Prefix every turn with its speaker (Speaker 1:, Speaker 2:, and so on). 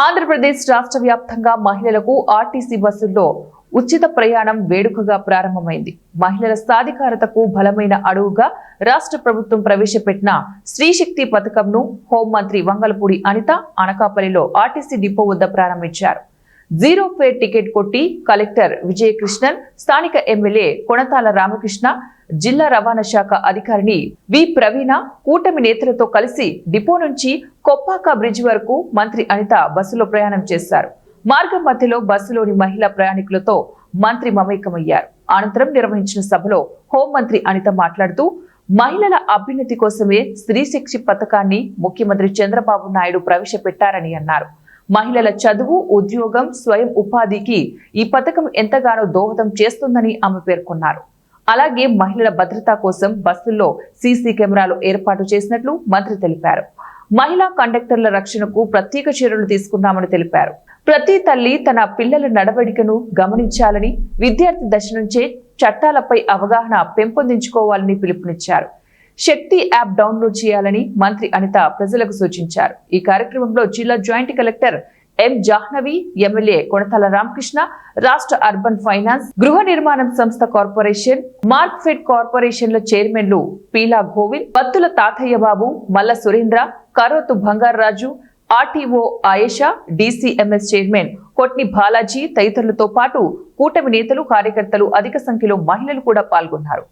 Speaker 1: ఆంధ్రప్రదేశ్ రాష్ట్ర వ్యాప్తంగా మహిళలకు ఆర్టీసీ బస్సుల్లో ఉచిత ప్రయాణం వేడుకగా ప్రారంభమైంది. మహిళల సాధికారతకు బలమైన అడుగుగా రాష్ట్ర ప్రభుత్వం ప్రవేశపెట్టిన స్త్రీశక్తి పథకంను హోంమంత్రి వంగలపూడి అనిత అనకాపల్లిలో ఆర్టీసీ డిపో వద్ద ప్రారంభించారు. జీరో ఫేర్ టికెట్ కొట్టి కలెక్టర్ విజయకృష్ణన్, స్థానిక ఎమ్మెల్యే కొణతాల రామకృష్ణ, జిల్లా రవాణా శాఖ అధికారిని వి ప్రవీణ కూటమి నేతలతో కలిసి డిపో నుంచి కొప్పాక బ్రిడ్జ్ వరకు మంత్రి అనిత బస్సులో ప్రయాణం చేశారు. మార్గం మధ్యలో బస్సులోని మహిళా ప్రయాణికులతో మంత్రి మమేకమయ్యారు. అనంతరం నిర్వహించిన సభలో హోంమంత్రి అనిత మాట్లాడుతూ మహిళల అభ్యున్నతి కోసమే స్త్రీశక్తి పథకాన్ని ముఖ్యమంత్రి చంద్రబాబు నాయుడు ప్రవేశపెట్టారని అన్నారు. మహిళల చదువు, ఉద్యోగం, స్వయం ఉపాధికి ఈ పథకం ఎంతగానో దోహదం చేస్తుందని ఆమె పేర్కొన్నారు. అలాగే మహిళల భద్రత కోసం బస్సుల్లో సీసీ కెమెరాలు ఏర్పాటు చేసినట్లు మంత్రి తెలిపారు. మహిళా కండక్టర్ల రక్షణకు ప్రత్యేక చర్యలు తీసుకున్నామని తెలిపారు. ప్రతి తల్లి తన పిల్లల నడవడికను గమనించాలని, విద్యార్థి దశ నుంచే చట్టాలపై అవగాహన పెంపొందించుకోవాలని పిలుపునిచ్చారు. శక్తి యాప్ డౌన్లోడ్ చేయాలని మంత్రి అనిత ప్రజలకు సూచించారు. ఈ కార్యక్రమంలో జిల్లా joint collector M Jahnavi, MLA Konathala Ramakrishna, రాష్ట్ర అర్బన్ ఫైనాన్స్, గృహ నిర్మాణం సంస్థ కార్పొరేషన్, మార్క్ఫెడ్ కార్పొరేషన్ల చైర్మన్లు Peela Govind, Battula Tatayya Babu, Malla Surendra, Karotu Bangaraju, RTO Ayesha, DCMS chairman Kotni Balaji తదితరులతో పాటు కూటమి నేతలు, కార్యకర్తలు, అధిక సంఖ్యలో మహిళలు కూడా పాల్గొన్నారు.